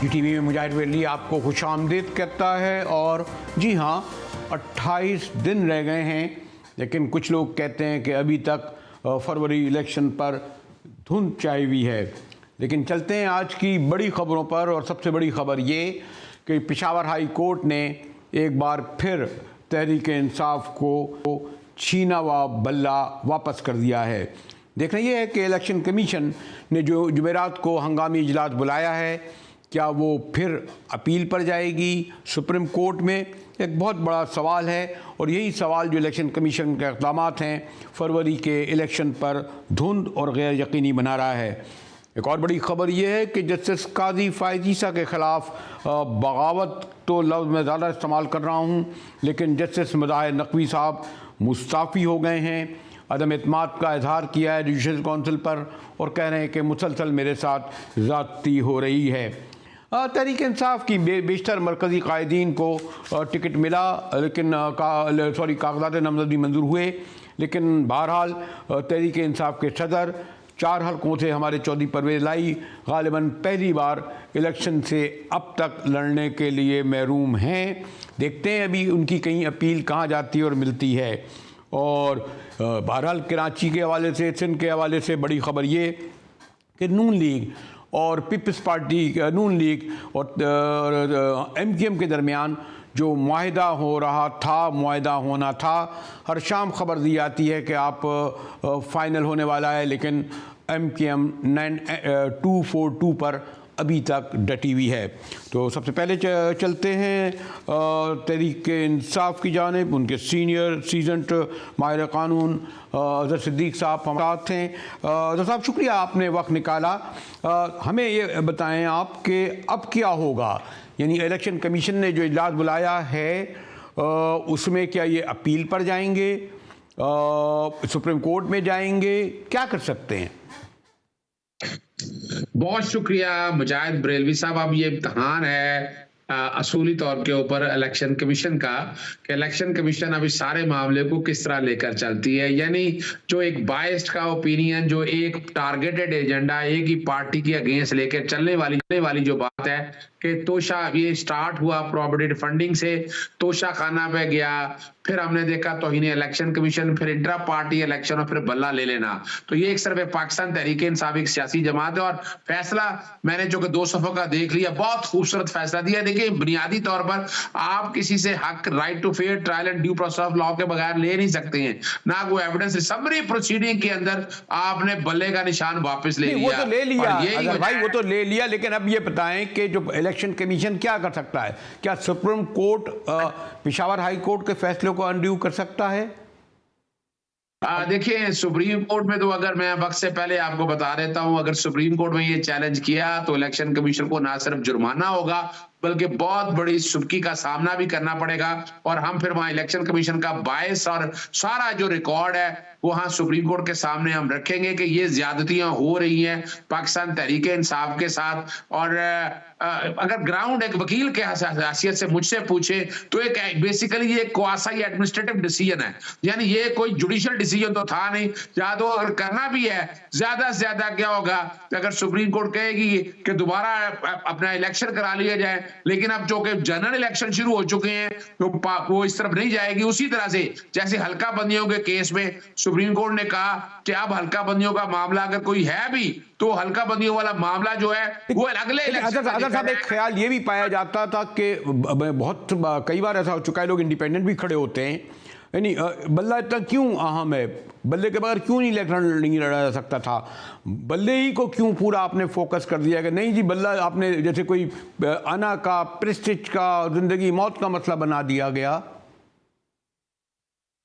TV में मुजाहिद वली आपको खुशामदीद कहता है। और जी हाँ, 28 दिन रह गए हैं, लेकिन कुछ लोग कहते हैं कि अभी तक फरवरी इलेक्शन पर धुंध छाई हुई है। लेकिन चलते हैं आज की बड़ी ख़बरों पर। और सबसे बड़ी ख़बर ये कि पेशावर हाई कोर्ट ने एक बार फिर तहरीक इंसाफ को छीना हुआ बल्ला वापस कर दिया है। देखना ये है कि इलेक्शन कमीशन ने जो जुमेरात को हंगामी इजलास बुलाया है, क्या वो फिर अपील पर जाएगी सुप्रीम कोर्ट में, एक बहुत बड़ा सवाल है। और यही सवाल जो इलेक्शन कमीशन के इक़दाम हैं फरवरी के इलेक्शन पर धुंध और गैर यकीनी बना रहा है। एक और बड़ी ख़बर यह है कि जस्टिस काजी फ़ाइज़ ईसा के ख़िलाफ़ बगावत तो लफ्ज़ मैं ज़्यादा इस्तेमाल कर रहा हूँ, लेकिन जस्टिस मज़ाहिर नकवी साहब मुस्ताफ़ी हो गए हैं। अदम एतमाद का इजहार किया है जुडिशल काउंसिल पर और कह रहे हैं कि मुसलसल मेरे साथ ज़्यादती हो रही है। तहरीक इंसाफ की बेशतर मरकज़ी कायदीन को टिकट मिला, लेकिन कागज़ात नामज़दगी मंजूर हुए। लेकिन बहरहाल तहरीक इंसाफ के सदर 4 हलकों से हमारे चौधरी परवेज़ लाई गालिबन पहली बार इलेक्शन से अब तक लड़ने के लिए महरूम हैं। देखते हैं अभी उनकी कहीं अपील कहाँ जाती है और मिलती है। और बहरहाल कराची के हवाले से, सिंध के हवाले से बड़ी ख़बर ये कि नून लीग और पीपल्स पार्टी, नून लीग और MQM के दरमियान जो मुआहिदा हो रहा था, मुआहिदा होना था, हर शाम खबर दी जाती है कि आप फाइनल होने वाला है, लेकिन MQM 242 पर अभी तक डटी हुई है। तो सबसे पहले चलते हैं तहरीक इंसाफ की जानिब। उनके सीनियर सीजनड माहिर कानून अज़हर सिद्दीक़ साहब हमारे साथ हैं। अज़हर साहब, शुक्रिया आपने वक्त निकाला। हमें ये बताएं आप कि अब क्या होगा, यानी इलेक्शन कमीशन ने जो इजलास बुलाया है उसमें क्या ये अपील पर जाएंगे, सुप्रीम कोर्ट में जाएंगे, क्या कर सकते हैं? बहुत शुक्रिया मुजाहिद बरेलवी साहब। अब ये इम्तहान है असूली तौर के ऊपर इलेक्शन कमीशन का कि इलेक्शन कमीशन अभी सारे मामले को किस तरह लेकर चलती है। यानी जो एक बायस्ड का ओपिनियन, जो एक टारगेटेड एजेंडा एक ही पार्टी के अगेंस्ट लेकर चलने वाली जो बात है कि तोशा, ये स्टार्ट हुआ प्रोबेटेड फंडिंग से, तोशा खाना पे गया, फिर हमने देखा तौहीन इलेक्शन कमीशन, फिर इंट्रा पार्टी इलेक्शन और फिर बल्ला ले लेना। तो ये एक तरफ पाकिस्तान तहरीक इंसाफ एक सियासी जमात है और फैसला मैंने जो कि 2 सफ़ों का देख लिया, बहुत खूबसूरत फैसला दिया। देखिए, बुनियादी तौर पर आप किसी से हक, right to fair trial and due process of law के बगैर ले नहीं सकते हैं, ना कोई एविडेंस। समरी प्रोसीडिंग के अंदर आपने बल्ले का निशान वापस ले लिया। वो तो ले लिया भाई, वो तो ले लिया, लेकिन अब ये बताएं कि जो इलेक्शन कमीशन क्या कर सकता है? क्या supreme court Peshawar high court के फैसले को अनड्यू कर सकता है? देखिए, सुप्रीम कोर्ट में तो अगर मैं वक्त से पहले आपको बता देता हूं, अगर सुप्रीम कोर्ट में ये चैलेंज किया तो इलेक्शन कमीशन को ना सिर्फ जुर्माना होगा बल्कि बहुत बड़ी सुबकी का सामना भी करना पड़ेगा। और हम फिर वहां इलेक्शन कमीशन का बायस और सारा जो रिकॉर्ड है वहां सुप्रीम कोर्ट के सामने हम रखेंगे कि ये ज्यादतियां हो रही हैं पाकिस्तान तहरीक इंसाफ के साथ। और अगर ग्राउंड एक वकील के हैसियत से मुझसे पूछे तो एक बेसिकली ये क्वासी एडमिनिस्ट्रेटिव डिसीजन है, यानी ये कोई जुडिशियल डिसीजन तो था नहीं। या तो अगर करना भी है, ज्यादा से ज्यादा क्या होगा कि अगर सुप्रीम कोर्ट कहेगी कि दोबारा अपना इलेक्शन करा लिया जाए, लेकिन अब जो कि जनरल इलेक्शन शुरू हो चुके हैं तो वो इस तरफ नहीं जाएगी। उसी तरह से जैसे हल्का बंदियों के केस में सुप्रीम कोर्ट ने कहा कि अब हल्का बंदियों का मामला अगर कोई है भी तो हल्का बंदियों वाला मामला जो है वो अगले इलेक्शन। साहब, एक ख्याल ये भी पाया जाता था कि बहुत कई बार ऐसा हो चुका है, लोग इंडिपेंडेंट भी खड़े होते हैं, यानी बल्ला इतना क्यों अहम है, बल्ले के बगैर क्यों नहीं इलेक्शन नहीं लड़ा जा सकता था, बल्ले ही को क्यों पूरा आपने फोकस कर दिया कि नहीं जी बल्ला आपने जैसे कोई अना का, प्रेस्टिज का, जिंदगी मौत का मसला बना दिया गया?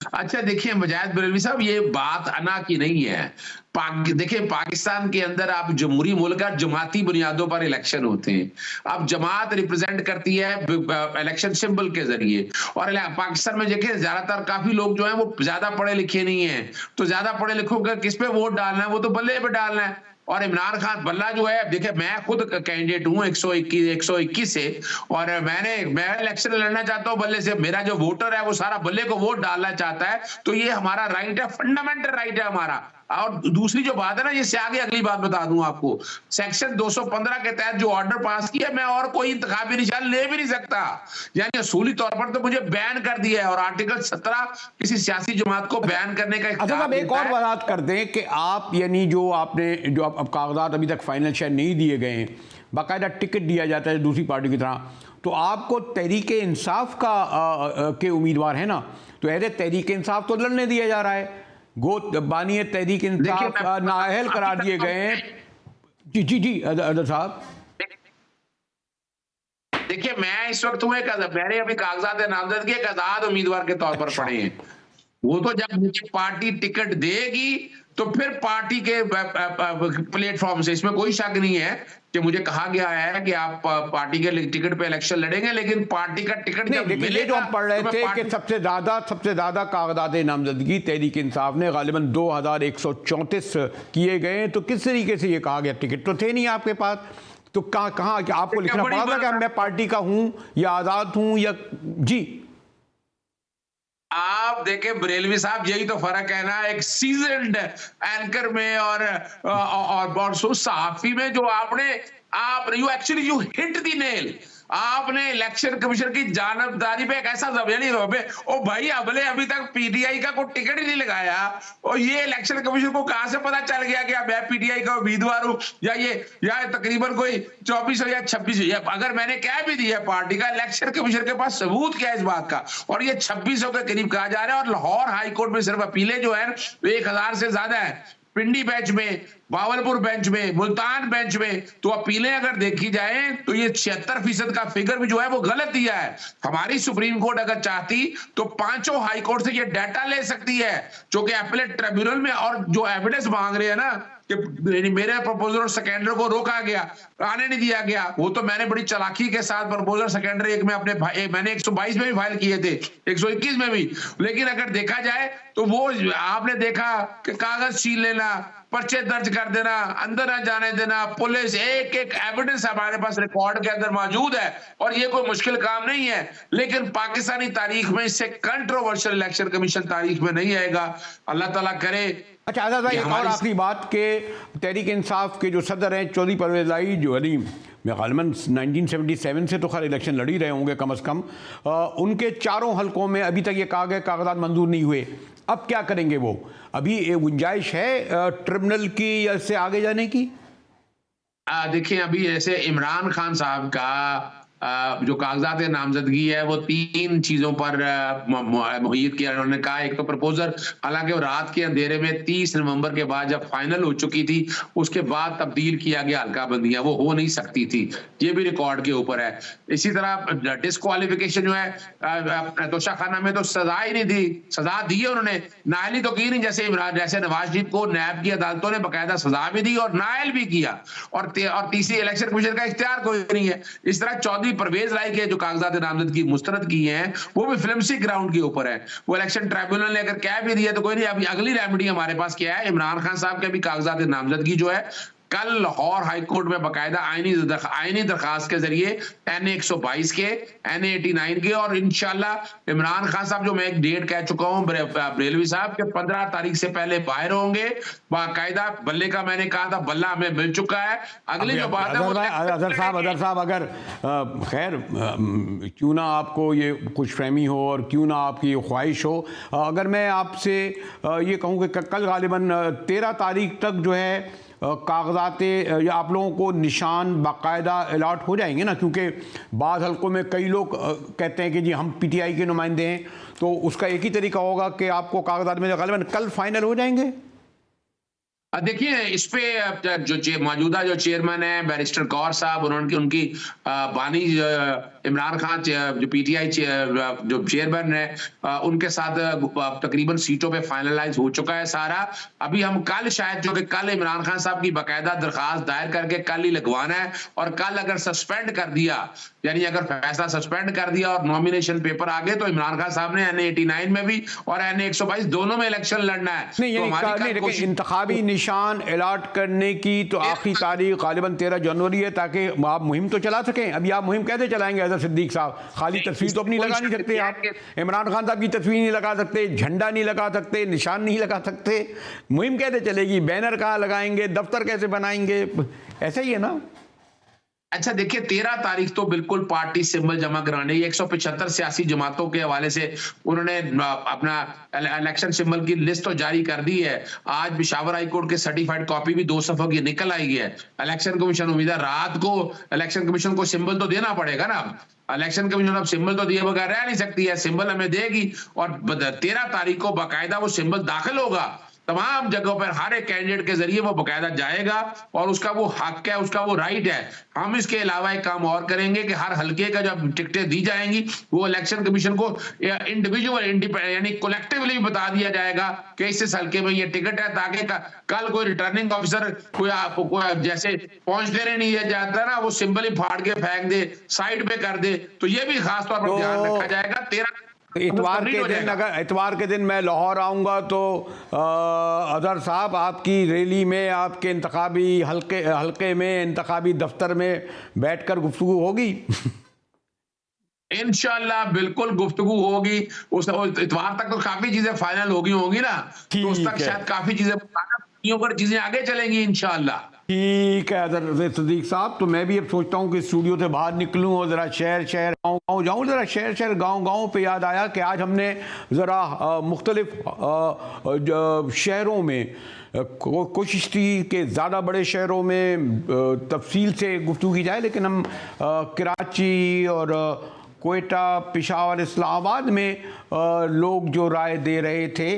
अच्छा, देखिए मुजाहिद बरेलवी साहब, ये बात अना की नहीं है। देखिए, पाकिस्तान के अंदर आप जमहूरी मुल्क है, जमाती बुनियादों पर इलेक्शन होते हैं। अब जमात रिप्रेजेंट करती है इलेक्शन सिंबल के जरिए। और पाकिस्तान में देखिए ज्यादातर काफी लोग जो हैं वो ज्यादा पढ़े लिखे नहीं है, तो ज्यादा पढ़े लिखों का किस पे वोट डालना है, वो तो बल्ले पे डालना है। और इमरान खान बल्ला जो है, देखिए मैं खुद कैंडिडेट हूं 121 से, और मैं इलेक्शन लड़ना चाहता हूं बल्ले से। मेरा जो वोटर है वो सारा बल्ले को वोट डालना चाहता है, तो ये हमारा राइट है, फंडामेंटल राइट है हमारा। और दूसरी जो बात है ना, इससे आगे अगली बात बता दूं आपको, सेक्शन 215 के तहत जो ऑर्डर पास किया, मैं और कोई इंतखाबी निशान ले भी नहीं सकता, यानी असूली तौर पर तो मुझे बैन कर दिया है। और आर्टिकल 17 किसी सियासी जमात को बैन करने का अच्छा, अब एक और बात कर दें कि आप यानी जो आपने जो अब कागजात अभी तक फाइनल शायद नहीं दिए गए हैं, बाकायदा टिकट दिया जाता है दूसरी पार्टी की तरह, तो आपको तहरीक इंसाफ का के उम्मीदवार है ना, तो ऐसे तहरीक इंसाफ तो लड़ने दिया जा रहा है, गो बानी तहरीक इंसाफ नाअहल करार दिए गए हैं। जी जी जी अदर साहब, देखिए मैं इस वक्त हूँ मैंने अभी कागजात नामजदगी एक आजाद उम्मीदवार के तौर पर पढ़े हैं। वो तो जब मुझे पार्टी टिकट देगी तो फिर पार्टी के प्लेटफॉर्म से, इसमें कोई शक नहीं है कि मुझे कहा गया है कि आप पार्टी के टिकट पे इलेक्शन लड़ेंगे, लेकिन पार्टी का टिकट जब मिलेगा, जो हम पढ़ रहे थे कि सबसे ज्यादा कागजात नामजदगी तहरीक इंसाफ ने गालिबन 2134 किए गए, तो किस तरीके से ये कहा गया टिकट तो थे नहीं आपके पास, तो कहाँ आपको लिखना पड़ा था कि मैं पार्टी का हूं या आजाद हूं या जी? आप देखें बरेलवी साहब, यही तो फर्क है ना एक सीजन्ड एंकर में और सहाफी में, जो आप you actually you hit the nail. आपने इलेक्शन कमीशन की जानबदारी पे एक ऐसा जबरदस्ती रोबे, ओ भाई अबले अभी तक पीटीआई का कोई टिकट ही नहीं लगाया, और ये इलेक्शन कमीशन को कहां से पता चल गया कि मैं पीटीआई का उम्मीदवार हूं, या तकरीबन कोई 24 या 26, या अगर मैंने कह भी दिया पार्टी का, इलेक्शन कमीशन के पास सबूत क्या है इस बात का, और ये 2600 के करीब कहा जा रहा है। और लाहौर हाईकोर्ट में सिर्फ अपीलें जो है 1000 से ज्यादा है, पिंडी बेंच में, बावलपुर बेंच में, मुल्तान बेंच में, तो अपीलें अगर देखी जाए तो ये 76% का फिगर भी जो है वो गलत दिया है। हमारी सुप्रीम कोर्ट अगर चाहती तो पांचों हाई कोर्ट से ये डाटा ले सकती है, जो कि अपीलेट ट्रिब्यूनल में, और जो एविडेंस मांग रहे हैं ना कि मेरे प्रपोजल और सेकेंडर को रोका गया, आने नहीं दिया गया, वो तो मैंने बड़ी चालाकी के साथ प्रपोजल सेकेंडर एक में मैंने 122 में भी फाइल किए थे, 121 में भी, लेकिन अगर देखा जाए तो वो आपने देखा कि कागज छीन लेना, पर्चे दर्ज कर देना, अंदर न जाने देना, पुलिस, एक एक एविडेंस हमारे पास रिकॉर्ड के अंदर मौजूद है, और ये कोई मुश्किल काम नहीं है। लेकिन पाकिस्तानी तारीख में इससे कंट्रोवर्शियल इलेक्शन कमीशन तारीख में नहीं आएगा, अल्लाह ताला करे। अच्छा आजाद भाई, और आखिरी बात के तहरीक इंसाफ के जो सदर हैं चौधरी परवेज लाई जो अलीम, मैं गालिबन 1977 से तो खैर इलेक्शन लड़ ही रहे होंगे कम अज़ कम, उनके चारों हलकों में अभी तक ये कहा गया कागजात मंजूर नहीं हुए, अब क्या करेंगे वो? अभी गुंजाइश है ट्रिब्यूनल की या इससे आगे जाने की? देखिए अभी ऐसे इमरान खान साहब का जो कागजात नामजदगी है वो 3 चीजों पर मुहैयत किया उन्होंने कहा। एक तो प्रपोजल, हालांकि वो रात के अंधेरे में 30 नवंबर के बाद जब फाइनल हो चुकी थी उसके बाद तब्दील किया गया हल्का बंदियां, वो हो नहीं सकती थी, ये भी रिकॉर्ड के ऊपर है। इसी तरह डिस्क्वालिफिकेशन जो है तोशाखाना में तो सजा ही नहीं दी, सजा दी है उन्होंने, नाअहली तो की नहीं, जैसे नवाज शरीफ को नैब की अदालतों ने बाकायदा सजा भी दी और नाअहल भी किया, और तीसरी इलेक्शन कमीशन का इख्तियार कोई नहीं है। इस तरह चौधरी परवेज लाई के जो कागजात नामजदगी मुस्तरद की हैं वो भी फिल्मसी ग्राउंड के ऊपर है, वो इलेक्शन ट्राइब्यूनल ने अगर कह भी दिया तो कोई नहीं। अभी अगली रेमेडी हमारे पास क्या है, इमरान खान साहब के भी कागजात नामजदगी जो है कल लाहौर हाई कोर्ट में बाकायदा आईनी दरखास्त के जरिए NA 122 के, NA 89 के, और इंशाल्लाह इमरान खान साहब, जो मैं एक डेट कह चुका हूं बरेलवी साहब के 15 तारीख से पहले बाहर होंगे बाकायदा। बल्ले का मैंने कहा था, बल्ला हमें मिल चुका है। अगली जो बात है अदर साहब अगर खैर क्यों ना आपको ये खुशफहमी हो और क्यों ना आपकी ये ख्वाहिश हो, अगर मैं आपसे ये कहूँ कि कल गालिबन 13 तारीख तक जो है कागजात या आप लोगों को निशान बाकायदा अलॉट हो जाएंगे ना, क्योंकि बाद हल्कों में कई लोग कहते हैं कि जी हम PTI के नुमाइंदे हैं, तो उसका एक ही तरीका होगा कि आपको कागजात में गालिबन कल फाइनल हो जाएंगे। देखिए इस पे जो मौजूदा जो चेयरमैन है बैरिस्टर कौर साहब, उनकी बानी इमरान खान जो PTI जो चेयरमैन है उनके साथ तकरीबन सीटों पे फाइनलाइज हो चुका है सारा। अभी हम कल शायद, जो कि कल इमरान खान साहब की बाकायदा दरखास्त दायर करके कल ही लगवाना है, और कल अगर सस्पेंड कर दिया, यानी अगर फैसला सस्पेंड कर दिया और नॉमिनेशन पेपर आ गए, तो इमरान खान साहब ने NA 89 में भी और NA 122 दोनों में इलेक्शन लड़ना है। तो इंतखाबी निशान अलॉट करने की तो आखिरी तारीख गालिबन 13 जनवरी है, ताकि आप मुहिम तो चला सकें। अभी आप मुहिम कैसे चलाएंगे हैदर सिद्दीक साहब, खाली तस्वीर तो अपनी लगा नहीं सकते आप, इमरान खान साहब की तस्वीर नहीं लगा सकते, झंडा नहीं लगा सकते, निशान नहीं लगा सकते, मुहिम कैसे चलेगी, बैनर कहाँ लगाएंगे, दफ्तर कैसे बनाएंगे, ऐसा ही है ना। अच्छा देखिए, 13 तारीख तो बिल्कुल पार्टी सिंबल जमा कराने, 175 सियासी जमातों के हवाले से उन्होंने अपना इलेक्शन सिंबल की लिस्ट तो जारी कर दी है। आज पेशावर हाई कोर्ट के सर्टिफाइड कॉपी भी 2 सफा की निकल आई है। इलेक्शन कमीशन उम्मीद है रात को इलेक्शन कमीशन को सिंबल तो देना पड़ेगा ना। इलेक्शन कमीशन अब सिंबल तो दिए बगैर रह नहीं सकती है, सिंबल हमें देगी और 13 तारीख को बाकायदा वो सिंबल दाखिल होगा तमाम जगहों पर, हर एक कैंडिडेट के जरिए वो बकायदा जाएगा और उसका वो हक है, उसका वो राइट है। हम इसके अलावा एक काम और करेंगे कि हर हल्के का जब टिकटें दी जाएंगी वो इलेक्शन कमीशन को इंडिविजुअल यानी कलेक्टिवली बता दिया जाएगा कि इस हल्के में ये टिकट है, ताकि कल कोई रिटर्निंग ऑफिसर कोई जैसे पहुंचते रहे नहीं जाता ना, वो सिंबल ही फाड़ के फेंक दे, साइड पे कर दे, तो ये भी खास तौर पर ध्यान रखा जाएगा। 13 इतवार के दिन मैं लाहौर आऊँगा तो अजहर साहब आपकी रैली में, आपके इंतखाबी हल्के में, इंतखाबी दफ्तर में बैठकर गुफ्तगू होगी। इंशाल्लाह बिल्कुल गुफ्तगू होगी। उस इतवार तक तो काफी चीजें फाइनल होंगी ना, तो उस तक शायद काफी चीजें आगे चलेंगी इंशाल्लाह। ठीक है अदर सिद्दीक साहब, तो मैं भी अब सोचता हूँ कि स्टूडियो से बाहर निकलूँ और ज़रा शहर गाँव जाऊँ, ज़रा शहर गाँव पे याद आया कि आज हमने ज़रा मुख्तलिफ शहरों में कोशिश की कि ज़्यादा बड़े शहरों में तफसील से गुफ्तगू की जाए, लेकिन हम कराची और कोयटा, पेशावर, इस्लामाबाद में लोग जो राय दे रहे थे,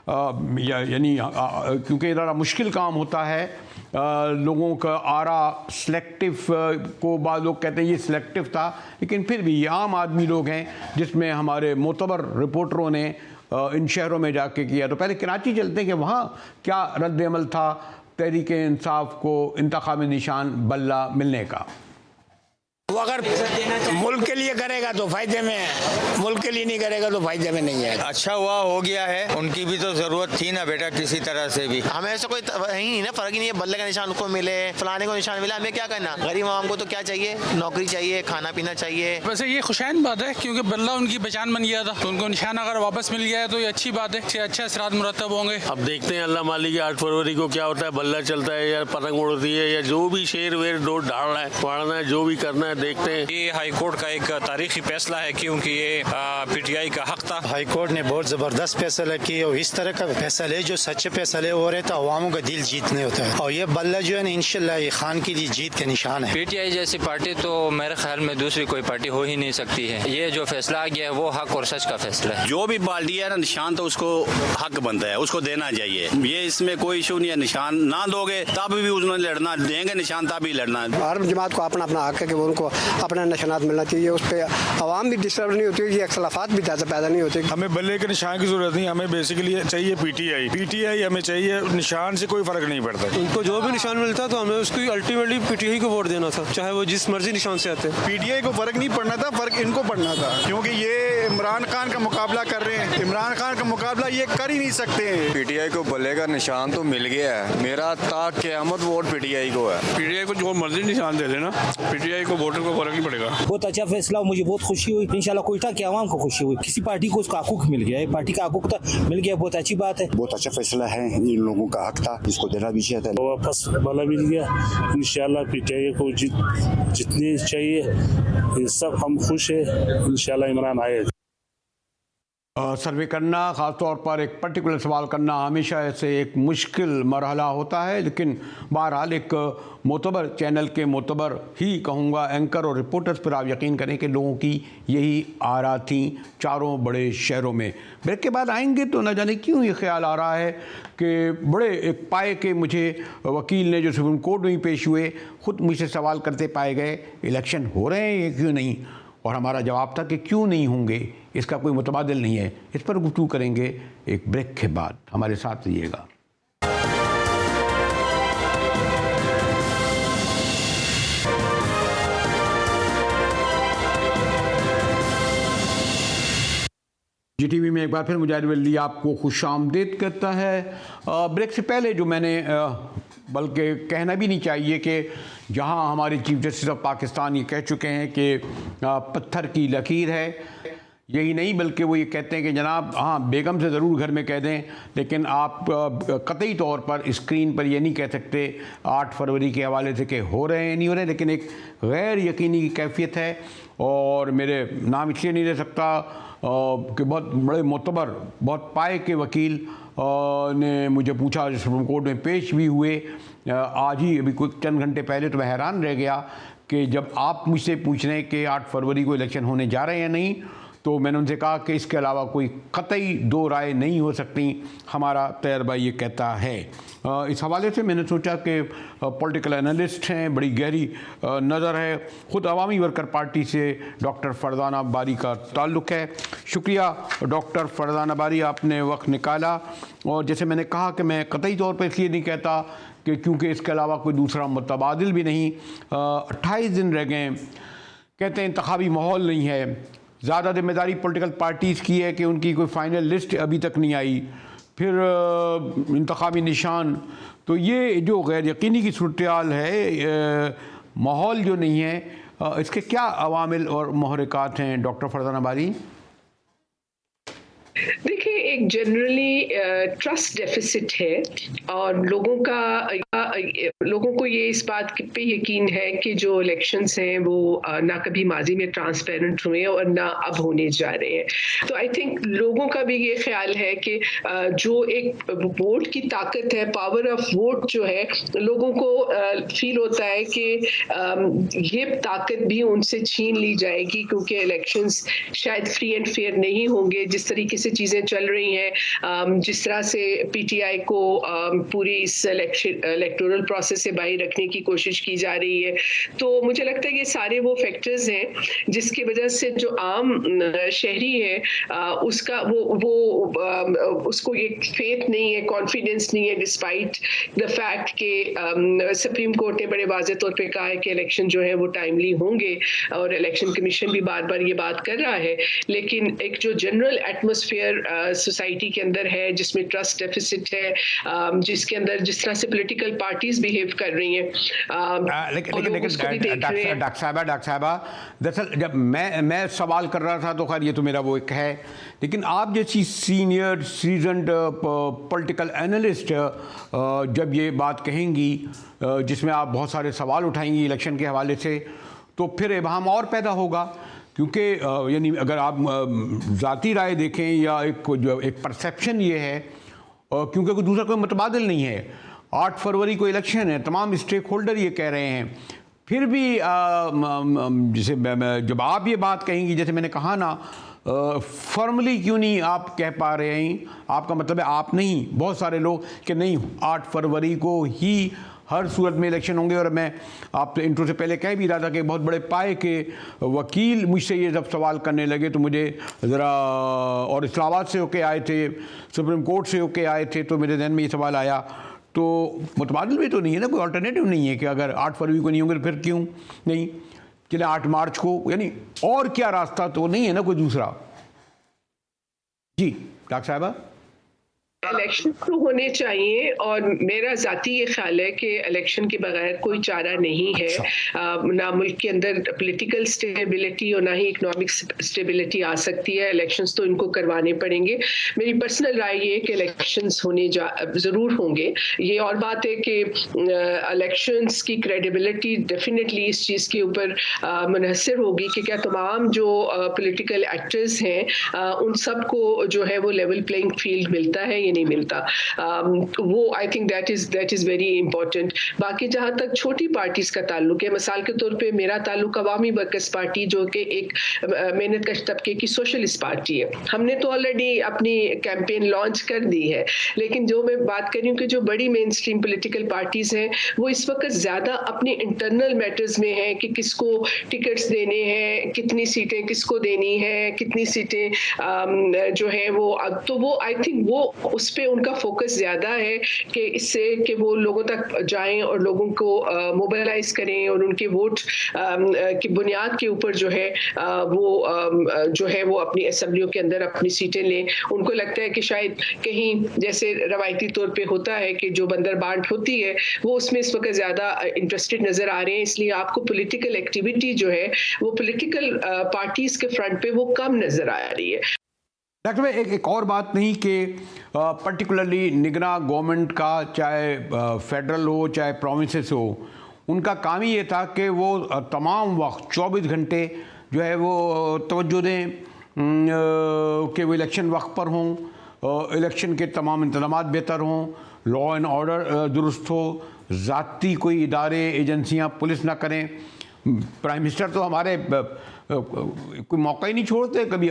यानी क्योंकि ज़रा मुश्किल काम होता है लोगों का आरा सिलेक्टिव को, बाद लोग कहते हैं ये सिलेक्टिव था, लेकिन फिर भी ये आम आदमी लोग हैं जिसमें हमारे मोतबर रिपोर्टरों ने इन शहरों में जाके किया। तो पहले कराची चलते हैं कि वहाँ क्या रद्द अमल था तहरीक इंसाफ को इंतखाबी निशान बल्ला मिलने का। वो अगर मुल्क के लिए करेगा तो फायदे में है, मुल्क के लिए नहीं करेगा तो फायदे में नहीं है। अच्छा हुआ हो गया है, उनकी भी तो जरूरत थी ना बेटा, किसी तरह से भी। हमें ऐसा कोई नहीं ना, फर्क ही नहीं है, बल्ले का निशान उनको मिले, फलाने को निशान मिला, हमें क्या करना। गरीब आवाम को तो क्या चाहिए, नौकरी चाहिए, खाना पीना चाहिए। वैसे ये खुशैन बात है क्योंकि बल्ला उनकी पहचान बन गया था, तो उनको निशान अगर वापस मिल गया है तो ये अच्छी बात है, अच्छे असरात मुरतब होंगे। अब देखते हैं अल्लाह मालिक की 8 फरवरी को क्या होता है, बल्ला चलता है या पतंग उड़ती है या जो भी शेर वेर डोर ढालना है फाड़ना है, जो भी करना है देखते हैं। ये हाई कोर्ट का एक तारीखी फैसला है क्योंकि ये पीटीआई का हक था। हाई कोर्ट ने बहुत जबरदस्त फैसला किया और इस तरह का फैसले जो सच्चे फैसले हो रहे तो अवामों का दिल जीतने होता है, और ये बल्ला जो है ना इंशाल्लाह ये खान के लिए जीत का निशान है। पीटीआई जैसी पार्टी तो मेरे ख्याल में दूसरी कोई पार्टी हो ही नहीं सकती है। ये जो फैसला आ गया है वो हक और सच का फैसला है। जो भी पार्टी है ना, निशान तो उसको हक बनता है, उसको देना चाहिए, ये इसमें कोई इशू नहीं है। निशान ना दोगे तब भी उन्होंने लड़ना, देंगे निशान तब भी लड़ना। हर जमात को अपना अपना हक है कि उनको अपना निशानात मिलना चाहिए, उस पर आवाम भी डिस्टर्ब नहीं होती है, अख्तलाफात भी ज़्यादा पैदा नहीं होते। हमें बल्ले के निशान की जरूरत नहीं, हमें बेसिकली चाहिए पीटीआई हमें चाहिए, निशान से कोई फर्क नहीं पड़ता। उनको जो भी निशान मिलता है तो हमें उसको अल्टीमेटली पीटीआई को वोट देना था, चाहे वो जिस मर्जी निशान से आते हैं। पीटीआई को फर्क नहीं पड़ना था, फर्क इनको पड़ना था, क्योंकि ये इमरान खान का मुकाबला कर रहे हैं। इमरान खान का मुकाबला ये कर ही नहीं सकते हैं। पीटीआई को बल्ले का निशान तो मिल गया है, मेरा ता क़यामत वोट पीटीआई को है। पीटीआई को जो मर्जी निशान दे देना, पीटीआई को वोटर को फर्क नहीं पड़ेगा। बहुत अच्छा फैसला, मुझे बहुत खुशी हुई। इंशाल्लाह कोयटा के आवाम को खुशी हुई, किसी पार्टी को उसका हकूक मिल गया है, पार्टी का हकूक तो मिल गया, बहुत अच्छी बात है। बहुत अच्छा फैसला है, इन लोगों का हक था, इसको देना भी चाहिए था। वापस बल्ला मिल गया, इंशाल्लाह पीटीआई को जितनी चाहिए सब हम खुश है, इंशाल्लाह इमरान आए। सर्वे करना, ख़ासतौर पर एक पर्टिकुलर सवाल करना हमेशा ऐसे एक मुश्किल मरहला होता है, लेकिन बहरहाल एक मोतबर चैनल के मोतबर ही कहूँगा एंकर और रिपोर्टर्स पर आप यकीन करें कि लोगों की यही आरा थी चारों बड़े शहरों में। ब्रेक के बाद आएंगे तो न जाने क्यों ये ख्याल आ रहा है कि बड़े एक पाए के मुझे वकील ने जो सुप्रीम कोर्ट में पेश हुए ख़ुद मुझसे सवाल करते पाए गए, इलेक्शन हो रहे हैं ये क्यों नहीं, और हमारा जवाब था कि क्यों नहीं होंगे, इसका कोई मुतबादिल नहीं है। इस पर गुफ्तगू करेंगे एक ब्रेक के बाद, हमारे साथ रहिएगा। GTV में एक बार फिर मुजाहिद वली आपको खुशामदीद करता है। ब्रेक से पहले जो मैंने बल्कि कहना भी नहीं चाहिए कि जहां हमारे चीफ जस्टिस ऑफ पाकिस्तान ये कह चुके हैं कि पत्थर की लकीर है, यही नहीं बल्कि वो ये कहते हैं कि जनाब हाँ बेगम से ज़रूर घर में कह दें, लेकिन आप कतई तौर पर स्क्रीन पर ये नहीं कह सकते 8 फरवरी के हवाले से कि हो रहे हैं नहीं हो रहे, लेकिन एक गैर यकीनी की कैफियत है। और मेरे नाम इसलिए नहीं ले सकता कि बहुत बड़े मोतबर बहुत पाए के वकील ने मुझे पूछा, जो सुप्रीम कोर्ट में पेश भी हुए आज ही अभी कुछ चंद घंटे पहले, तो मैं हैरान रह गया कि जब आप मुझसे पूछ रहे हैं कि 8 फरवरी को इलेक्शन होने जा रहे हैं या नहीं, तो मैंने उनसे कहा कि इसके अलावा कोई कतई दो राय नहीं हो सकती, हमारा तजर्बा ये कहता है। इस हवाले से मैंने सोचा कि पॉलिटिकल एनालिस्ट हैं, बड़ी गहरी नज़र है, ख़ुद अवामी वर्कर पार्टी से डॉक्टर फरजाना बारी का ताल्लुक़ है। शुक्रिया डॉक्टर फरजाना बारी, आपने वक्त निकाला। और जैसे मैंने कहा कि मैं कतई तौर पर इसलिए नहीं कहता कि क्योंकि इसके अलावा कोई दूसरा मुतबादिल भी नहीं, 28 दिन रह गए, कहते हैं इंतखाबी माहौल नहीं है, ज़्यादा जिम्मेदारी पॉलिटिकल पार्टीज़ की है कि उनकी कोई फ़ाइनल लिस्ट अभी तक नहीं आई, फिर इंतखाबी निशान, तो ये जो गैर यकीनी की सूरत-ए-हाल है, माहौल जो नहीं है, इसके क्या अवामिल और महरकात हैं डॉक्टर फरजाना बारी? देखिए, एक जनरली ट्रस्ट डेफिसिट है और लोगों को ये इस बात पे यकीन है कि जो इलेक्शंस हैं वो ना कभी माजी में ट्रांसपेरेंट हुए और ना अब होने जा रहे हैं। तो आई थिंक लोगों का भी ये ख्याल है कि जो एक वोट की ताकत है, पावर ऑफ वोट जो है, लोगों को फील होता है कि ये ताकत भी उनसे छीन ली जाएगी क्योंकि इलेक्शंस शायद फ्री एंड फेयर नहीं होंगे। जिस तरीके से चीज़ें चल रही हैं, जिस तरह से पीटीआई को पूरी इस इलेक्टोरल प्रोसेस से बाहर रखने की कोशिश की जा रही है, तो मुझे लगता है कि सारे वो फैक्टर्स हैं जिसकी वजह से जो आम शहरी है उसका उसको ये फेथ नहीं है, कॉन्फिडेंस नहीं है, डिस्पाइट द फैक्ट कि सुप्रीम कोर्ट ने बड़े वाज़ेह तौर पे कहा है कि इलेक्शन जो है वो टाइमली होंगे और इलेक्शन कमीशन भी बार बार ये बात कर रहा है। लेकिन एक जो जनरल एटमॉस्फेयर सोसाइटी के अंदर है जिसमें ट्रस्ट डेफिसिट है, जिसके अंदर जिस तरह से पॉलिटिकल पार्टीज बिहेव कर रही हैं, लेकिन डॉक्टर साहबा दरअसल जब मैं सवाल कर रहा था तो खैर ये तो मेरा वो एक है, लेकिन आप जैसी सीनियर सीजन्ड पॉलिटिकल एनालिस्ट जब ये बात कहेंगी जिसमें आप बहुत सारे सवाल उठाएंगी इलेक्शन के हवाले से, तो फिर इबहम और पैदा होगा, क्योंकि यानी अगर आप ज़ाती राय देखें या एक परसेप्शन ये है, क्योंकि कोई दूसरा कोई मुतबादिल नहीं है, 8 फरवरी को इलेक्शन है, तमाम स्टेक होल्डर ये कह रहे हैं, फिर भी जैसे जब आप ये बात कहेंगी, जैसे मैंने कहा ना, फॉर्मली क्यों नहीं आप कह पा रहे हैं, आपका मतलब है आप नहीं, बहुत सारे लोग कि नहीं 8 फरवरी को ही हर सूरत में इलेक्शन होंगे। और मैं आप इंट्रो से पहले कह भी रहा था कि बहुत बड़े पाए के वकील मुझसे ये जब सवाल करने लगे तो मुझे ज़रा, और इस्लामाबाद से होके आए थे, सुप्रीम कोर्ट से होके आए थे, तो मेरे जहन में ये सवाल आया, तो मुतबादिल भी तो नहीं है ना, कोई अल्टरनेटिव नहीं है कि अगर 8 फरवरी को नहीं होंगे तो फिर क्यों नहीं चले 8 मार्च को, यानी और क्या रास्ता तो नहीं है ना कोई दूसरा। जी डॉक्टर साहबा, इलेक्शन तो होने चाहिए और मेरा ज़ाती ये ख्याल है कि इलेक्शन के बगैर कोई चारा नहीं है। ना मुल्क के अंदर पॉलिटिकल स्टेबिलिटी और ना ही इकोनॉमिक स्टेबिलिटी आ सकती है। इलेक्शंस तो इनको करवाने पड़ेंगे। मेरी पर्सनल राय ये है कि इलेक्शंस होने ज़रूर होंगे। ये और बात है कि इलेक्शंस की क्रेडिबिलिटी डेफिनेटली इस चीज़ के ऊपर मुनहसर होगी कि क्या तमाम जो पॉलिटिकल एक्टर्स हैं उन सब को जो है वो लेवल प्लेइंग फील्ड मिलता है, नहीं मिलता। वो I think that is very important. बाकी जहां तक छोटी पार्टीज का ताल्लुक है, मिसाल के तौर पे मेरा ताल्लुक अवामी वर्कर्स पार्टी जो कि एक मेहनत कश तबके की सोशलिस्ट पार्टी है, हमने तो ऑलरेडी अपनी कैंपेन लॉन्च कर दी है। लेकिन जो मैं बात कर रही हूँ कि जो बड़ी मेन स्ट्रीम पोलिटिकल पार्टीज हैं वो इस वक्त ज्यादा अपने इंटरनल मैटर्स में है कि किसको टिकट्स देने हैं, कितनी सीटें किसको देनी है, कितनी सीटें जो है वो, तो वो आई थिंक वो उस पर उनका फोकस ज़्यादा है कि इससे कि वो लोगों तक जाएं और लोगों को मोबिलाइज करें और उनके वोट की बुनियाद के ऊपर जो है वो अपनी असम्बलियों के अंदर अपनी सीटें लें। उनको लगता है कि शायद कहीं जैसे रवायती तौर पे होता है कि जो बंदर बांट होती है वो उसमें इस वक्त ज़्यादा इंटरेस्टेड नज़र आ रहे हैं, इसलिए आपको पॉलिटिकल एक्टिविटी जो है वो पॉलिटिकल पार्टीज के फ्रंट पे वो कम नज़र आ रही है। डॉक्टर भाई एक और बात नहीं कि पर्टिकुलरली निगरां गवर्नमेंट का, चाहे फेडरल हो चाहे प्रोविंसेस हो, उनका काम ही ये था कि वो तमाम वक्त 24 घंटे जो है वो तवज्जो दें कि वो इलेक्शन वक्त पर हों, इलेक्शन के तमाम इंतज़ामात बेहतर हों, लॉ एंड ऑर्डर दुरुस्त हो, ज़ाती कोई इदारे एजेंसियां पुलिस ना करें। प्राइम मिनिस्टर तो हमारे कोई मौका ही नहीं छोड़ते, कभी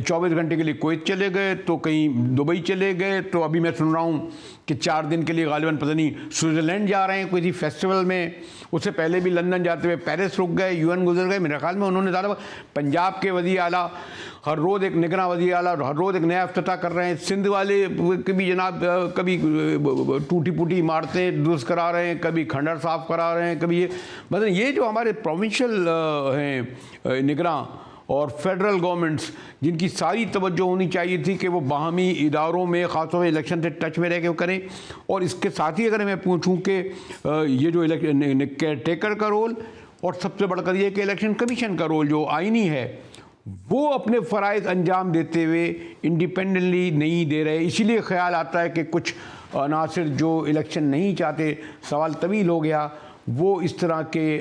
24 घंटे के लिए कुवैत चले गए तो कहीं दुबई चले गए, तो अभी मैं सुन रहा हूँ कि 4 दिन के लिए गालिबन पता नहीं स्विट्ज़रलैंड जा रहे हैं कोई फेस्टिवल में, उससे पहले भी लंदन जाते हुए पेरिस रुक गए, यूएन गुजर गए। मेरे ख्याल में उन्होंने ज़्यादा पंजाब के वज़ीर आला हर रोज़ एक निगरां वज़ीर आला हर रोज़ एक नया इफ्तिताह कर रहे हैं, सिंध वाले के भी जनाब कभी टूटी फूटी इमारतें दुरुस्त करा रहे हैं, कभी खंडर साफ़ करा रहे हैं, कभी ये मतलब ये जो हमारे प्रोविंशियल हैं निगरां और फेडरल गवर्नमेंट्स, जिनकी सारी तवज्जो होनी चाहिए थी कि वो बाहमी इदारों में ख़ासतौर पर इलेक्शन से टच में रह के करें। और इसके साथ ही अगर मैं पूछूं कि ये जो केयर टेकर का रोल और सबसे बढ़कर ये कि इलेक्शन कमीशन का रोल जो आईनी है वो अपने फ़राइज़ अंजाम देते हुए इंडिपेंडेंटली नहीं दे रहे, इसीलिए ख्याल आता है कि कुछ अनासिर जो इलेक्शन नहीं चाहते, सवाल तवील हो गया, वो इस तरह के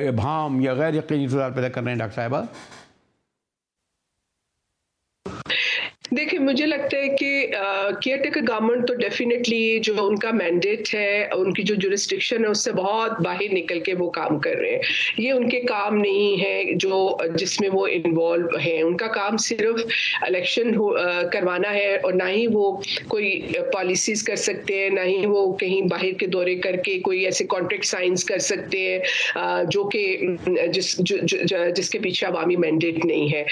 इब्हाम या गैर यकीनी सूरत पैदा कर रहे हैं। डॉक्टर साहिबा देखिए, मुझे लगता है कि केयर टेकर गवर्नमेंट तो डेफिनेटली जो उनका मैंडेट है, उनकी जो जुरिस्डिक्शन है उससे बहुत बाहर निकल के वो काम कर रहे हैं। ये उनके काम नहीं है जो जिसमें वो इन्वॉल्व हैं। उनका काम सिर्फ इलेक्शन करवाना है और ना ही वो कोई पॉलिसीज़ कर सकते हैं, ना ही वो कहीं बाहर के दौरे करके कोई ऐसे कॉन्ट्रैक्ट साइंस कर सकते हैं जो कि जिसके पीछे अवामी मैंडेट नहीं है।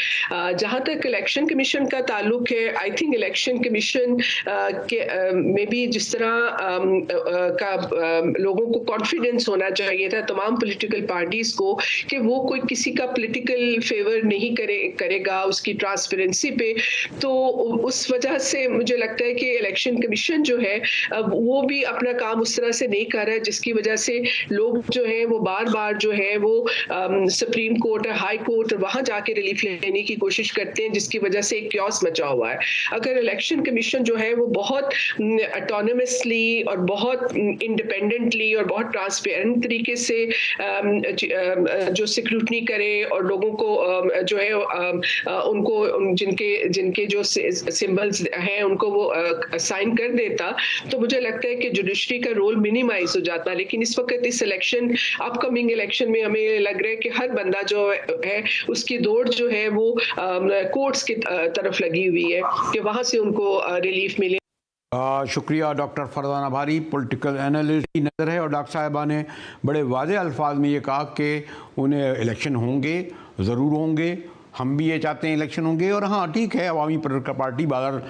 जहाँ तक इलेक्शन कमीशन का ताल्लुक है, आई थिंक इलेक्शन कमीशन में भी जिस तरह का लोगों को कॉन्फिडेंस होना चाहिए था तमाम पॉलिटिकल पार्टीज को कि वो कोई किसी का पॉलिटिकल फेवर नहीं करेगा उसकी ट्रांसपेरेंसी पे, तो उस वजह से मुझे लगता है कि इलेक्शन कमीशन जो है वो भी अपना काम उस तरह से नहीं कर रहा है, जिसकी वजह से लोग जो है वो बार बार जो है वो सुप्रीम कोर्ट, हाई कोर्ट वहां जाके रिलीफ लेने की कोशिश करते हैं, जिसकी वजह से एक क्योस मचा हुआ है। अगर इलेक्शन कमीशन जो है वो बहुत ऑटोनमसली और बहुत इंडिपेंडेंटली और बहुत ट्रांसपेरेंट तरीके से जो स्क्रूटनी करे और लोगों को जो है उनको जिनके जो सिंबल्स हैं उनको वो असाइन कर देता, तो मुझे लगता है कि जुडिशरी का रोल मिनिमाइज हो जाता। लेकिन इस वक्त इस इलेक्शन, अपकमिंग इलेक्शन में हमें लग रहा है कि हर बंदा जो है उसकी दौड़ जो है वो कोर्ट्स की तरफ लगी हुई है कि वहां से उनको रिलीफ मिले। शुक्रिया डॉक्टर फरजाना भारी, पॉलिटिकल एनालिस्ट की नज़र है। और डॉक्टर साहिबा ने बड़े वाज़ेह अल्फाज में ये कहा कि उन्हें इलेक्शन होंगे, ज़रूर होंगे, हम भी ये चाहते हैं इलेक्शन होंगे। और हाँ ठीक है, अवामी पार्टी बागर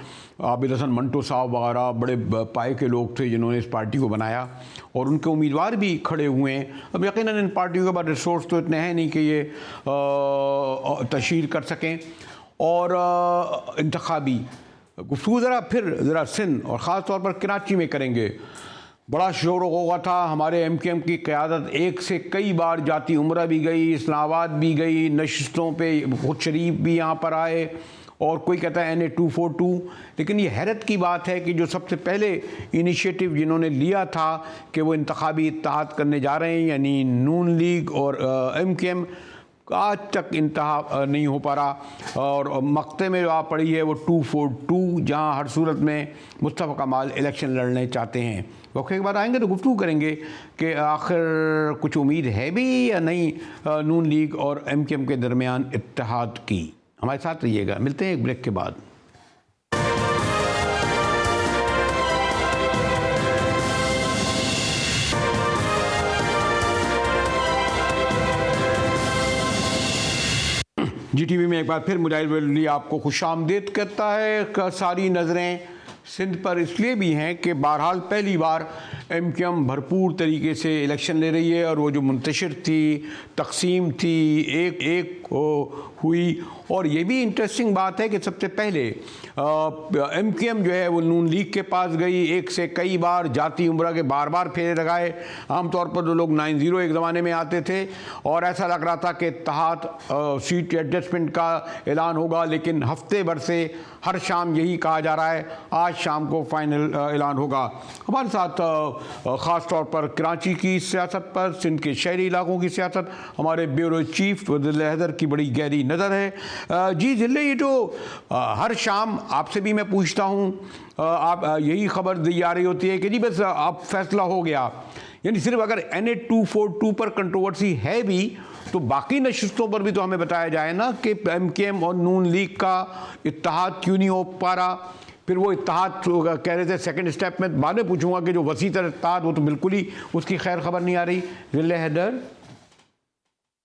आबिद हसन मंटो साहब वगैरह बड़े पाए के लोग थे जिन्होंने इस पार्टी को बनाया और उनके उम्मीदवार भी खड़े हुए हैं। अब यकीनन इन पार्टियों के पास रिसोर्स तो इतने हैं नहीं कि ये तशहीर कर सकें। और इंतखाबी गुफ्तगू ज़रा सिंध और ख़ास तौर पर कराची में करेंगे। बड़ा शोर होगा था, हमारे MKM की क़यादत एक से कई बार जाती उम्रा भी गई, इस्लामाबाद भी गई, नशिस्तों पे खुद शरीफ भी यहाँ पर आए और कोई कहता है NA 242। लेकिन ये हैरत की बात है कि जो सबसे पहले इनिशिएटिव जिन्होंने लिया था कि वो इंतखाबी इत्तेहाद करने जा रहे हैं, यानी नून लीग और MKM, आज तक इंतहा नहीं हो पा रहा। और मक्ते में जो आप पड़ी है वो 242, जहाँ हर सूरत में मुस्तफ़ा कमाल इलेक्शन लड़ने चाहते हैं। वक्त के बाद आएंगे तो गुफ्तगू करेंगे कि आखिर कुछ उम्मीद है भी या नहीं नून लीग और MKM के दरमियान इत्तेहाद की। हमारे साथ रहिएगा, मिलते हैं एक ब्रेक के बाद। GTV में एक बार फिर मुजाहिद वली आपको खुशामदीद कहता है। सारी नज़रें सिंध पर इसलिए भी हैं कि बहरहाल पहली बार MQM भरपूर तरीके से इलेक्शन ले रही है और वो जो मुंतशिर थी, तकसीम थी, एक हुई। और ये भी इंटरेस्टिंग बात है कि सबसे पहले MQM जो है वो नून लीग के पास गई, एक से कई बार जाती उम्रा के बार फेरे लगाए। आमतौर पर तो लोग 9-0 एक ज़माने में आते थे और ऐसा लग रहा था कि इत्तेहाद सीट एडजस्टमेंट का ऐलान होगा, लेकिन हफ्ते भर से हर शाम यही कहा जा रहा है आज शाम को फाइनल ऐलान होगा। हमारे साथ ख़ास तौर पर कराची की सियासत पर, सिंध के शहरी इलाकों की सियासत, हमारे ब्यूरो चीफ जिले हैदर की बड़ी गहरी नज़र है। जी जिले, ये जो हर शाम आपसे भी मैं पूछता हूँ, आप यही खबर दी जा रही होती है कि जी बस अब फैसला हो गया, यानी सिर्फ अगर NA 242 पर कंट्रोवर्सी है भी तो बाकी नशिस्तों पर भी तो हमें बताया जाए ना कि MQM और नून लीग का इत्तेहाद क्यों नहीं हो पा रहा। फिर वो इत्तेहाद कह रहे थे सेकंड स्टेप में, बाद में पूछूंगा कि जो वसी तर इत्तेहाद वो तो बिल्कुल ही उसकी खैर खबर नहीं आ रही। जिले हैदर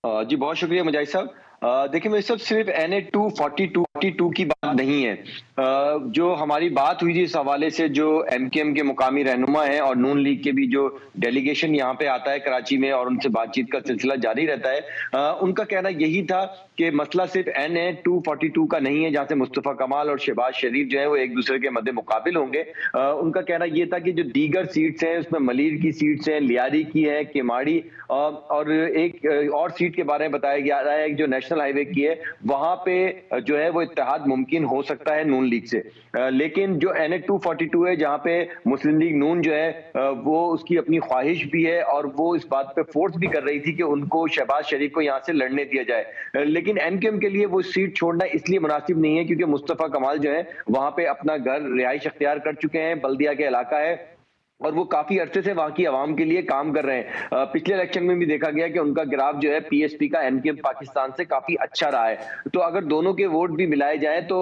जी बहुत शुक्रिया मुजाहिद साहब। देखिए मेरे साहब, सिर्फ NA 242 की बात नहीं है। जो हमारी बात हुई थी इस हवाले से, जो MQM के मुकामी रहनुमा हैं और नून लीग के भी जो डेलीगेशन यहाँ पे आता है कराची में और उनसे बातचीत का सिलसिला जारी रहता है, उनका कहना यही था कि मसला सिर्फ NA 242 का नहीं है जहाँ से मुस्तफ़ा कमाल और शहबाज शरीफ जो है वो एक दूसरे के मद्दे मुकाबिल होंगे। उनका कहना यह था कि जो दीगर सीट्स हैं उसमें मलीर की सीट्स हैं, लियारी की है, केमाड़ी और एक और सीट के बारे में बताया जा रहा है जो नेशनल हाईवे की है, वहां पे जो है वो इत्तेहाद मुमकिन हो सकता है नून लीग से। लेकिन जो NA 242 है जहां पे मुस्लिम लीग नून जो है वो उसकी अपनी ख्वाहिश भी है और वो इस बात पे फोर्स भी कर रही थी कि उनको शहबाज शरीफ को यहां से लड़ने दिया जाए। लेकिन MQM के लिए वो सीट छोड़ना इसलिए मुनासिब नहीं है क्योंकि मुस्तफ़ा कमाल जो है वहां पे अपना घर रिहाइश अख्तियार कर चुके हैं, बल्दिया के इलाका है और वो काफी अरसे से वहां की आवाम के लिए काम कर रहे हैं। पिछले इलेक्शन में भी देखा गया कि उनका ग्राफ जो है PSP का MQM पाकिस्तान से काफी अच्छा रहा है। तो अगर दोनों के वोट भी मिलाए जाए तो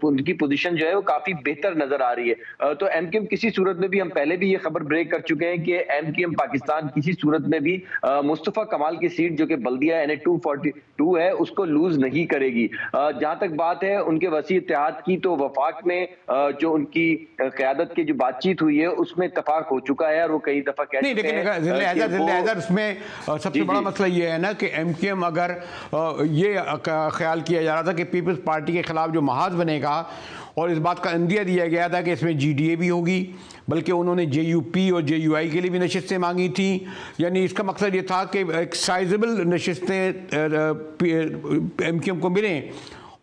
उनकी पोजीशन जो है वो काफी बेहतर नजर आ रही है। तो MQM किसी सूरत में भी, हम पहले भी ये खबर ब्रेक कर चुके हैं कि MQM पाकिस्तान किसी सूरत में भी मुस्तफ़ा कमाल की सीट जो कि बल्दिया NA 242 है उसको लूज नहीं करेगी। जहां तक बात है उनके वसी इत्तेहाद की, तो वफाक में जो उनकी क़यादत की जो बातचीत हुई है उसमें हो चुका है और वो कई दफा कह नहीं, लेकिन इसमें सबसे बड़ा मसला ये है ना कि MQM अगर ये ख्याल किया जा रहा था कि पीपल्स पार्टी के खिलाफ जो महाज बनेगा और इस बात का अंदिया दिया गया था कि इसमें GDA भी होगी, बल्कि उन्होंने JUP और JUI के लिए भी नशिस्तें मांगी थी। यानी इसका मकसद ये था कि एक साइजेबल नशिस्तें MQM को मिलें।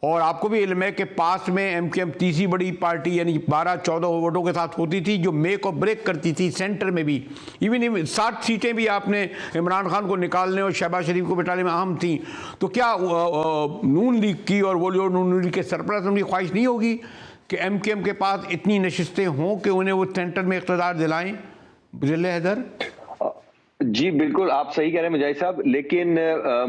और आपको भी इल्म है कि पास में MQM तीसरी बड़ी पार्टी यानी 12-14 वोटों के साथ होती थी जो मेक और ब्रेक करती थी सेंटर में भी। इवन 60 सीटें भी आपने इमरान खान को निकालने और शहबाज शरीफ को बिठाने में अहम थी। तो क्या नून लीग की और वो जो नून लीग के सरपरस्त उनकी ख्वाहिश नहीं होगी कि MQM के पास इतनी नशिस्तें हों कि उन्हें वो सेंटर में इक़्तिदार दिलाएं? जिले हैदर जी बिल्कुल आप सही कह रहे हैं मुजाहिद साहब, लेकिन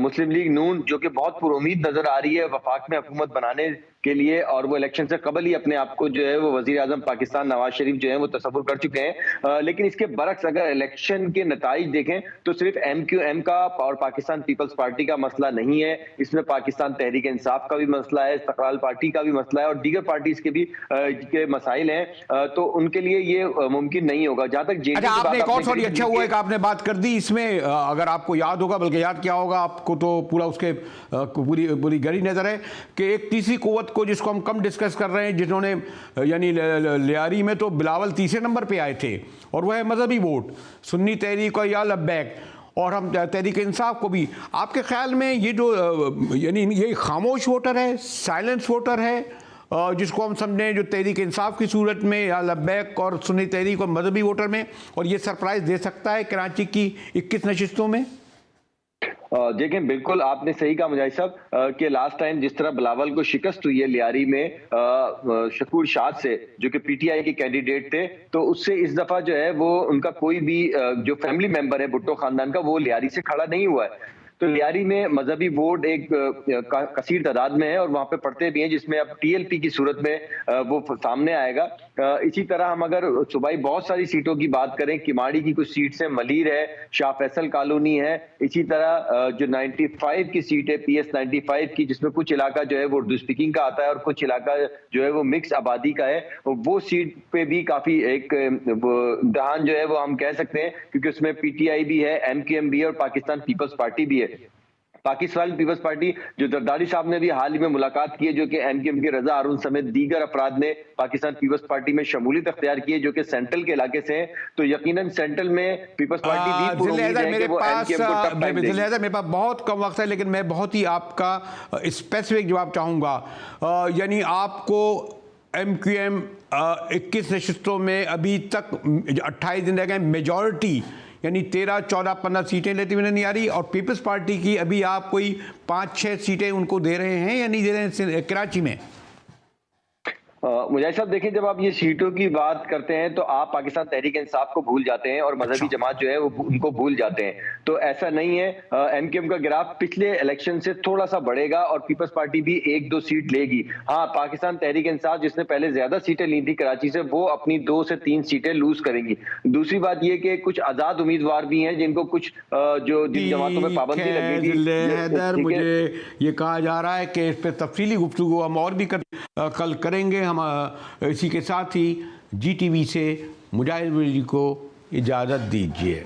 मुस्लिम लीग नून जो कि बहुत पुरुमीद नजर आ रही है वफाक में हुकूमत बनाने के लिए, और वो इलेक्शन से कबल ही अपने आप को जो है वो वजीर आजम पाकिस्तान नवाज शरीफ जो है वो तस्वुर कर चुके हैं। लेकिन इसके बरक्स अगर इलेक्शन के नताइज देखें तो सिर्फ MQM का और पाकिस्तान पीपल्स पार्टी का मसला नहीं है, इसमें पाकिस्तान तहरीक इंसाफ का भी मसला है, इस्तक़लाल पार्टी का भी मसला है और दीगर पार्टीज के भी के मसाइल हैं। तो उनके लिए ये मुमकिन नहीं होगा। जहां तक आपने एक और सॉरी अच्छा हुआ है कि आपने बात कर दी इसमें, अगर आपको याद होगा, बल्कि याद क्या होगा आपको तो पूरा उसके पूरी गहरी नजर है कि एक तीसरी कुव्वत को जिसको हम कम डिस्कस कर रहे हैं, जिन्होंने यानी लियारी में तो बिलावल तीसरे नंबर पे आए थे और वह है मजहबी वोट, सुन्नी तहरीक और या लब्बैक, और हम तहरीक इंसाफ को भी। आपके ख्याल में ये जो यानी ये खामोश वोटर है, साइलेंस वोटर है, जिसको हम समझें जो तहरीक इंसाफ की सूरत में या लब्बैक और सुन्नी तहरीक और मजहबी वोटर में, और ये सरप्राइज दे सकता है कराची की 21 नशिस्तों में? देखें बिल्कुल आपने सही कहा मुजाहिद साहब कि लास्ट टाइम जिस तरह बिलावल को शिकस्त हुई है लियारी में शकूर शाद से जो कि PTI के कैंडिडेट थे, तो उससे इस दफा जो है वो उनका कोई भी जो फैमिली मेंबर है भुट्टो खानदान का वो लियारी से खड़ा नहीं हुआ है। तो लियारी में मजहबी वोट एक कसीर तादाद में है और वहां पे पढ़ते भी हैं, जिसमें अब TLP की सूरत में वो सामने आएगा। इसी तरह हम अगर सूबाई बहुत सारी सीटों की बात करें, किमाड़ी की कुछ सीट से मलीर है, शाह फैसल कॉलोनी है, इसी तरह जो 95 की सीट है PS 95 की, जिसमें कुछ इलाका जो है वो उर्दू स्पीकिंग का आता है और कुछ इलाका जो है वो मिक्स आबादी का है, वो सीट पे भी काफी एक इम्तिहान जो है वो हम कह सकते हैं, क्योंकि उसमें PTI भी है, MKM भी है और पाकिस्तान पीपल्स पार्टी भी है। पाकिस्तान पीपल्स पार्टी जो जरदारी साहब ने भी हाल ही में मुलाकात की है, जो कि MKM के रजा हारून समेत दीगर अफराद ने पाकिस्तान पीपल्स पार्टी में शमूलियत अख्तियार की है, जो कि सेंट्रल के इलाके से हैं, तो यकीनन सेंट्रल में पीपल्स पार्टी भी पूरी उम्मीद है कि वो MKM को टफ टाइम देगी। मेरे पास बहुत कम वक्त है, लेकिन मैं बहुत ही आपका स्पेसिफिक जवाब चाहूँगा। यानी आपको MKM 21 नशिस्तों में अभी तक 28 दिन रह गए, मेजॉरिटी यानी 13, 14, 15 सीटें लेती हुई नहीं आ रही, और पीपल्स पार्टी की अभी आप कोई 5-6 सीटें उनको दे रहे हैं या नहीं दे रहे हैं कराची में? मुजाहिद साहब देखिए, जब आप ये सीटों की बात करते हैं तो आप पाकिस्तान तहरीक इंसाफ को भूल जाते हैं और मजहबी जमात जो है वो उनको भूल जाते हैं। तो ऐसा नहीं है, MKM का ग्राफ पिछले इलेक्शन से थोड़ा सा बढ़ेगा और पीपल्स पार्टी भी 1-2 सीट लेगी। हाँ, पाकिस्तान तहरीक इंसाफ जिसने पहले ज्यादा सीटें ली थी कराची से, वो अपनी 2 से 3 सीटें लूज करेंगी। दूसरी बात ये कि कुछ आजाद उम्मीदवार भी हैं जिनको कुछ जो जिन जमातों में पाबंदी लगी थी। मुझे ये कहा जा रहा है कि इस पर तफसीली गुफ्तगू हम और भी कल करेंगे। हम इसी के साथ ही GTV से मुजाहिद वली को इजाज़त दीजिए।